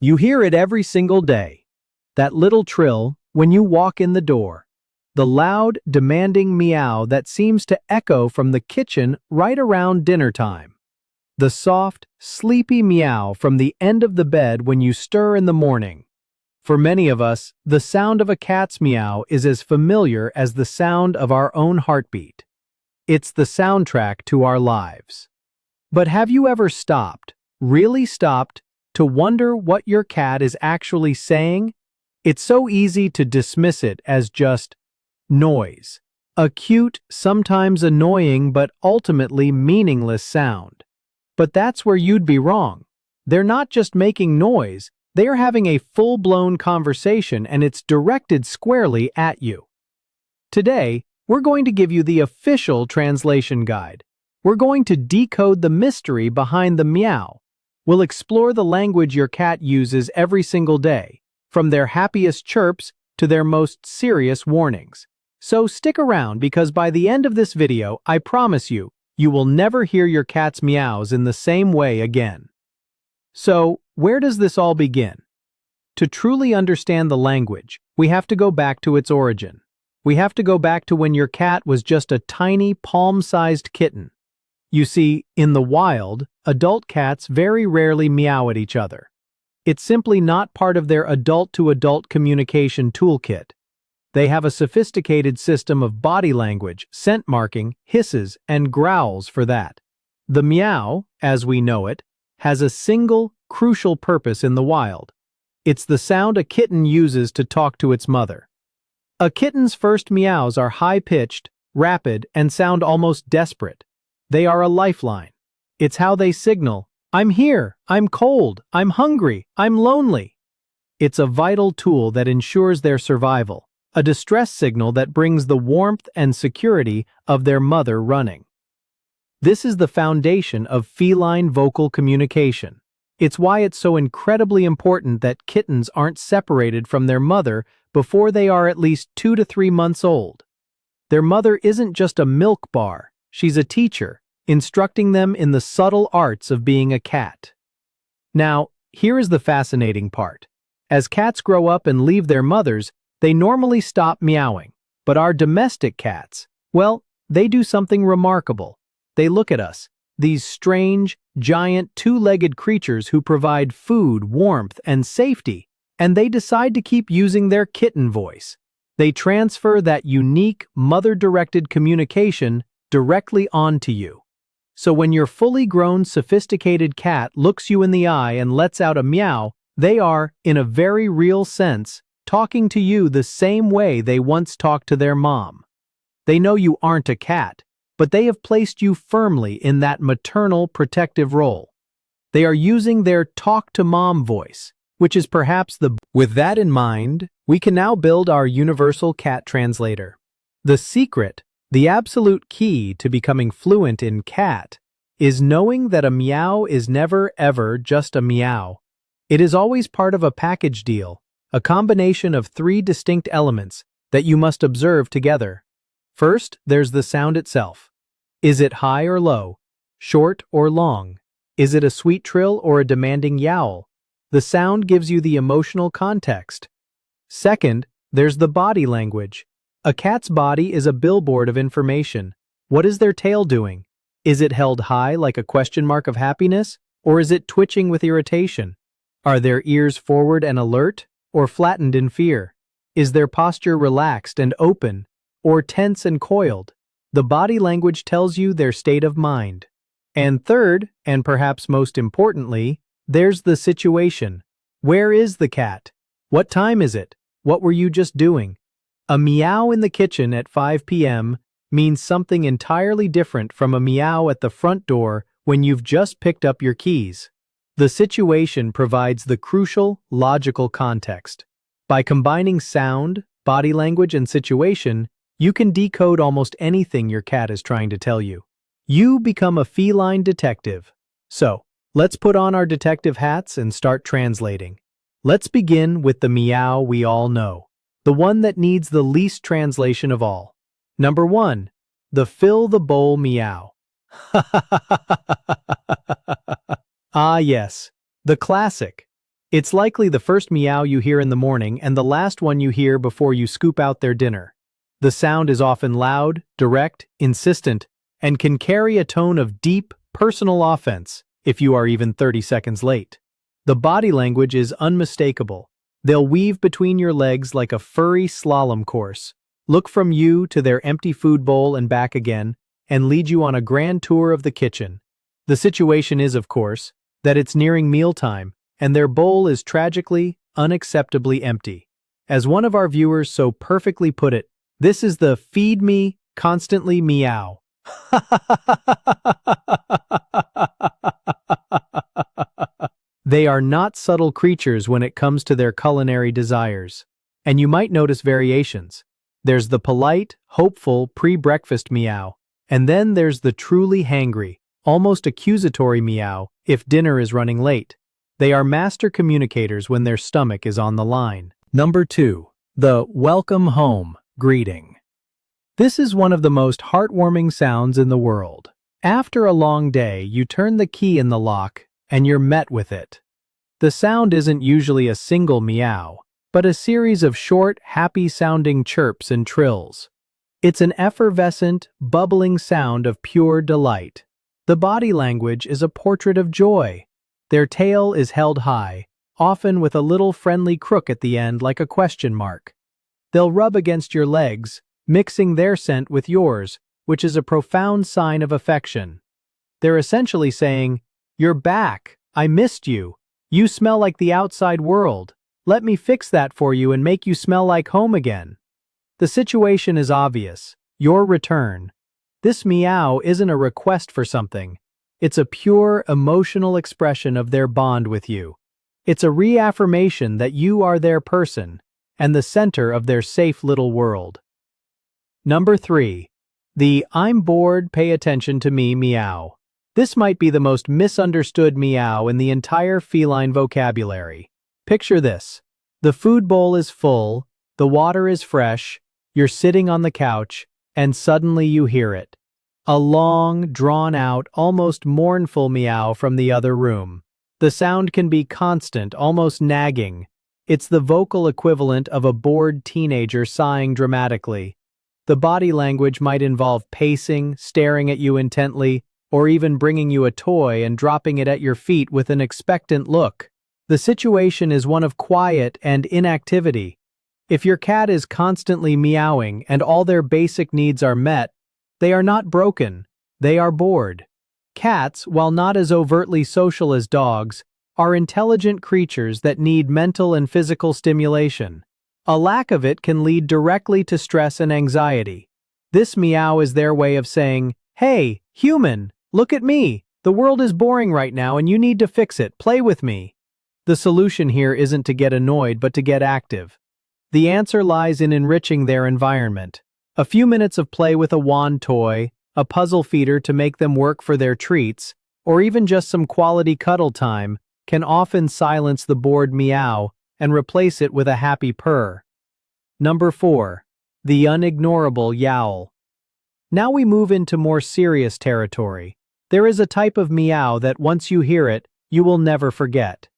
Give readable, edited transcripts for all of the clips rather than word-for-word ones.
You hear it every single day. That little trill when you walk in the door. The loud, demanding meow that seems to echo from the kitchen right around dinner time. The soft, sleepy meow from the end of the bed when you stir in the morning. For many of us, the sound of a cat's meow is as familiar as the sound of our own heartbeat. It's the soundtrack to our lives. But have you ever stopped, really stopped, to wonder what your cat is actually saying? It's so easy to dismiss it as just noise. A cute, sometimes annoying, but ultimately meaningless sound. But that's where you'd be wrong. They're not just making noise, they are having a full-blown conversation, and it's directed squarely at you. Today, we're going to give you the official translation guide. We're going to decode the mystery behind the meow. We'll explore the language your cat uses every single day, from their happiest chirps to their most serious warnings. So stick around, because by the end of this video, I promise you, you will never hear your cat's meows in the same way again. So, where does this all begin? To truly understand the language, we have to go back to its origin. We have to go back to when your cat was just a tiny, palm-sized kitten. You see, in the wild, adult cats very rarely meow at each other. It's simply not part of their adult-to-adult communication toolkit. They have a sophisticated system of body language, scent marking, hisses, and growls for that. The meow, as we know it, has a single, crucial purpose in the wild. It's the sound a kitten uses to talk to its mother. A kitten's first meows are high-pitched, rapid, and sound almost desperate. They are a lifeline. It's how they signal, "I'm here, I'm cold, I'm hungry, I'm lonely." It's a vital tool that ensures their survival, a distress signal that brings the warmth and security of their mother running. This is the foundation of feline vocal communication. It's why it's so incredibly important that kittens aren't separated from their mother before they are at least 2 to 3 months old. Their mother isn't just a milk bar, she's a teacher, instructing them in the subtle arts of being a cat. Now, here is the fascinating part. As cats grow up and leave their mothers, they normally stop meowing. But our domestic cats, well, they do something remarkable. They look at us, these strange, giant, two-legged creatures who provide food, warmth, and safety, and they decide to keep using their kitten voice. They transfer that unique, mother-directed communication directly onto you. So when your fully grown, sophisticated cat looks you in the eye and lets out a meow, they are, in a very real sense, talking to you the same way they once talked to their mom. They know you aren't a cat, but they have placed you firmly in that maternal protective role. They are using their talk-to-mom voice, which is perhaps the... With that in mind, we can now build our universal cat translator. The secret, the absolute key to becoming fluent in cat, is knowing that a meow is never ever just a meow. It is always part of a package deal, a combination of 3 distinct elements that you must observe together. First, there's the sound itself. Is it high or low? Short or long? Is it a sweet trill or a demanding yowl? The sound gives you the emotional context. Second, there's the body language. A cat's body is a billboard of information. What is their tail doing? Is it held high like a question mark of happiness, or is it twitching with irritation? Are their ears forward and alert, or flattened in fear? Is their posture relaxed and open, or tense and coiled? The body language tells you their state of mind. And third, and perhaps most importantly, there's the situation. Where is the cat? What time is it? What were you just doing? A meow in the kitchen at 5 p.m. means something entirely different from a meow at the front door when you've just picked up your keys. The situation provides the crucial, logical context. By combining sound, body language, and situation, you can decode almost anything your cat is trying to tell you. You become a feline detective. So, let's put on our detective hats and start translating. Let's begin with the meow we all know, the one that needs the least translation of all. Number 1, the fill the bowl meow. Ah yes, the classic. It's likely the first meow you hear in the morning and the last one you hear before you scoop out their dinner. The sound is often loud, direct, insistent, and can carry a tone of deep, personal offense if you are even 30 seconds late. The body language is unmistakable. They'll weave between your legs like a furry slalom course, look from you to their empty food bowl and back again, and lead you on a grand tour of the kitchen. The situation is, of course, that it's nearing mealtime, and their bowl is tragically, unacceptably empty. As one of our viewers so perfectly put it, this is the feed me, constantly meow. They are not subtle creatures when it comes to their culinary desires. And you might notice variations. There's the polite, hopeful, pre-breakfast meow, and then there's the truly hangry, almost accusatory meow if dinner is running late. They are master communicators when their stomach is on the line. Number 2. The welcome home greeting. This is one of the most heartwarming sounds in the world. After a long day, you turn the key in the lock, and you're met with it. The sound isn't usually a single meow, but a series of short, happy-sounding chirps and trills. It's an effervescent, bubbling sound of pure delight. The body language is a portrait of joy. Their tail is held high, often with a little friendly crook at the end like a question mark. They'll rub against your legs, mixing their scent with yours, which is a profound sign of affection. They're essentially saying, "You're back, I missed you. You smell like the outside world. Let me fix that for you and make you smell like home again." The situation is obvious. Your return. This meow isn't a request for something. It's a pure, emotional expression of their bond with you. It's a reaffirmation that you are their person and the center of their safe little world. Number 3. The "I'm bored, pay attention to me" meow. This might be the most misunderstood meow in the entire feline vocabulary. Picture this. The food bowl is full, the water is fresh, you're sitting on the couch, and suddenly you hear it. A long, drawn-out, almost mournful meow from the other room. The sound can be constant, almost nagging. It's the vocal equivalent of a bored teenager sighing dramatically. The body language might involve pacing, staring at you intently, or even bringing you a toy and dropping it at your feet with an expectant look. The situation is one of quiet and inactivity. If your cat is constantly meowing and all their basic needs are met, they are not broken, they are bored. Cats, while not as overtly social as dogs, are intelligent creatures that need mental and physical stimulation. A lack of it can lead directly to stress and anxiety. This meow is their way of saying, "Hey, human, look at me. The world is boring right now and you need to fix it. Play with me." The solution here isn't to get annoyed but to get active. The answer lies in enriching their environment. A few minutes of play with a wand toy, a puzzle feeder to make them work for their treats, or even just some quality cuddle time can often silence the bored meow and replace it with a happy purr. Number 4. The unignorable yowl. Now we move into more serious territory. There is a type of meow that once you hear it, you will never forget.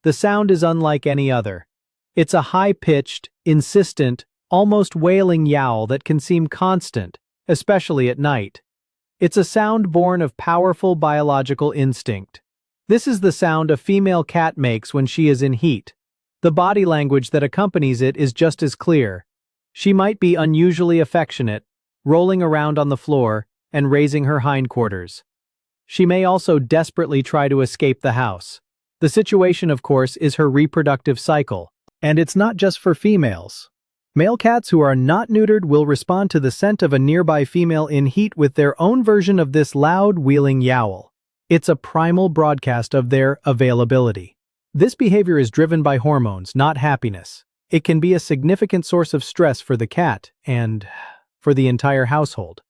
The sound is unlike any other. It's a high-pitched, insistent, almost wailing yowl that can seem constant, especially at night. It's a sound born of powerful biological instinct. This is the sound a female cat makes when she is in heat. The body language that accompanies it is just as clear. She might be unusually affectionate, rolling around on the floor and raising her hindquarters. She may also desperately try to escape the house. The situation, of course, is her reproductive cycle, and it's not just for females. Male cats who are not neutered will respond to the scent of a nearby female in heat with their own version of this loud, wheeling yowl. It's a primal broadcast of their availability. This behavior is driven by hormones, not happiness. It can be a significant source of stress for the cat and for the entire household.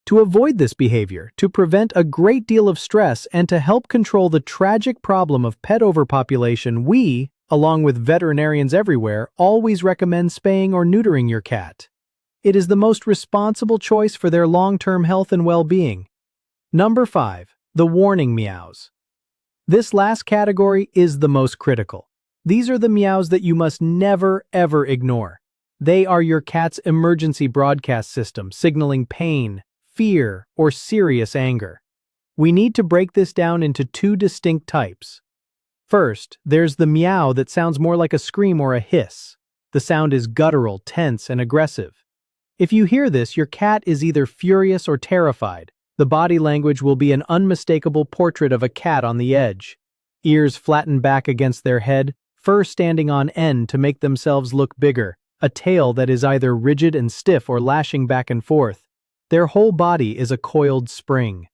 To avoid this behavior, to prevent a great deal of stress, and to help control the tragic problem of pet overpopulation, we, along with veterinarians everywhere, always recommend spaying or neutering your cat. It is the most responsible choice for their long-term health and well-being. Number 5. The warning meows. This last category is the most critical. These are the meows that you must never, ever ignore. They are your cat's emergency broadcast system, signaling pain, fear, or serious anger. We need to break this down into two distinct types. First, there's the meow that sounds more like a scream or a hiss. The sound is guttural, tense, and aggressive. If you hear this, your cat is either furious or terrified. The body language will be an unmistakable portrait of a cat on the edge. Ears flattened back against their head, fur standing on end to make themselves look bigger, a tail that is either rigid and stiff or lashing back and forth. Their whole body is a coiled spring.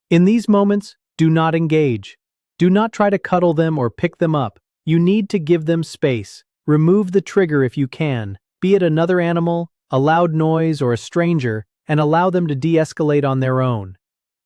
In these moments, do not engage. Do not try to cuddle them or pick them up. You need to give them space. Remove the trigger if you can, be it another animal, a loud noise, or a stranger, and allow them to de-escalate on their own.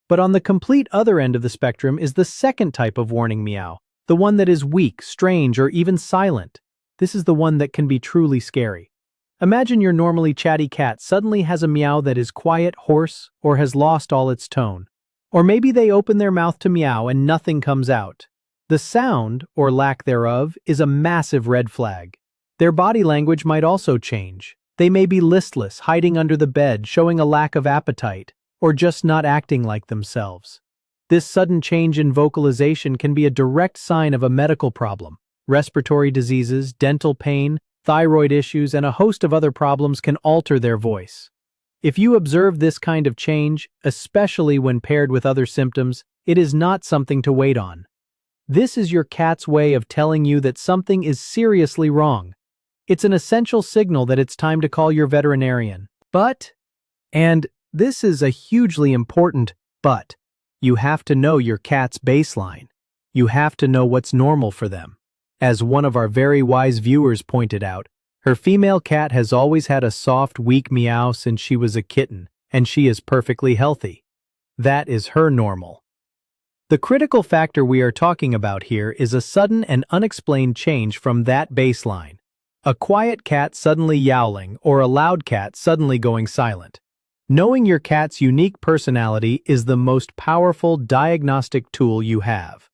But on the complete other end of the spectrum is the second type of warning meow, the one that is weak, strange, or even silent. This is the one that can be truly scary. Imagine your normally chatty cat suddenly has a meow that is quiet, hoarse, or has lost all its tone. Or maybe they open their mouth to meow and nothing comes out. The sound, or lack thereof, is a massive red flag. Their body language might also change. They may be listless, hiding under the bed, showing a lack of appetite, or just not acting like themselves. This sudden change in vocalization can be a direct sign of a medical problem. Respiratory diseases, dental pain, thyroid issues, and a host of other problems can alter their voice. If you observe this kind of change, especially when paired with other symptoms, it is not something to wait on. This is your cat's way of telling you that something is seriously wrong. It's an essential signal that it's time to call your veterinarian. And this is a hugely important but, you have to know your cat's baseline. You have to know what's normal for them. As one of our very wise viewers pointed out, her female cat has always had a soft, weak meow since she was a kitten, and she is perfectly healthy. That is her normal. The critical factor we are talking about here is a sudden and unexplained change from that baseline. A quiet cat suddenly yowling, or a loud cat suddenly going silent. Knowing your cat's unique personality is the most powerful diagnostic tool you have.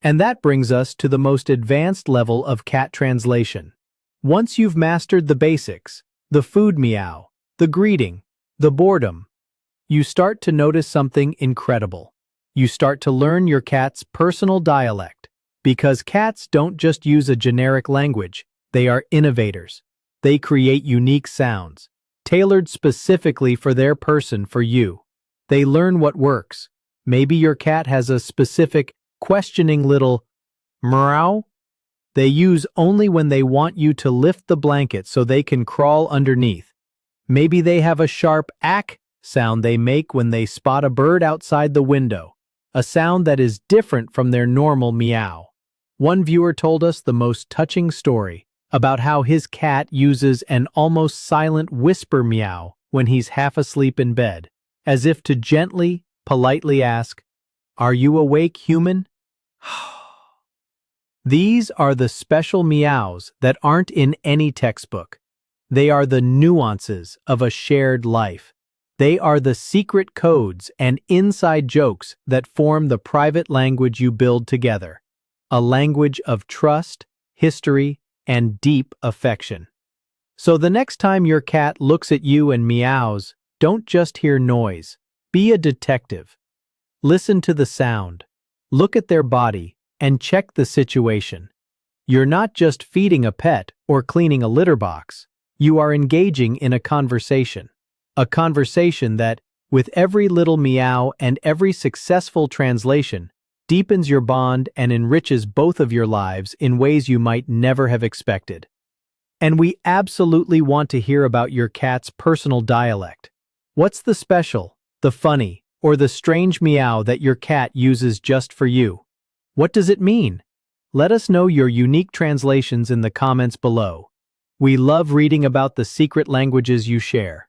And that brings us to the most advanced level of cat translation. Once you've mastered the basics, the food meow, the greeting, the boredom, you start to notice something incredible. You start to learn your cat's personal dialect, because cats don't just use a generic language, they are innovators. They create unique sounds, tailored specifically for their person, for you. They learn what works. Maybe your cat has a specific, questioning little meow they use only when they want you to lift the blanket so they can crawl underneath. Maybe they have a sharp ack sound they make when they spot a bird outside the window, a sound that is different from their normal meow. One viewer told us the most touching story about how his cat uses an almost silent whisper meow when he's half asleep in bed, as if to gently, politely ask, "Are you awake, human?" These are the special meows that aren't in any textbook. They are the nuances of a shared life. They are the secret codes and inside jokes that form the private language you build together. A language of trust, history, and deep affection. So the next time your cat looks at you and meows, don't just hear noise. Be a detective. Listen to the sound. Look at their body and check the situation. You're not just feeding a pet or cleaning a litter box. You are engaging in a conversation. A conversation that, with every little meow and every successful translation, deepens your bond and enriches both of your lives in ways you might never have expected. And we absolutely want to hear about your cat's personal dialect. What's the special, the funny, or the strange meow that your cat uses just for you? What does it mean? Let us know your unique translations in the comments below. We love reading about the secret languages you share.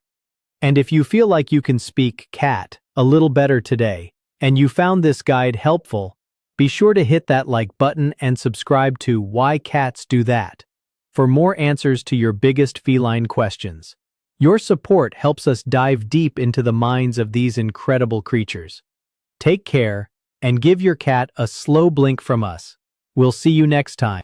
And if you feel like you can speak cat a little better today, and you found this guide helpful, be sure to hit that like button and subscribe to Why Cats Do That for more answers to your biggest feline questions. Your support helps us dive deep into the minds of these incredible creatures. Take care, and give your cat a slow blink from us. We'll see you next time.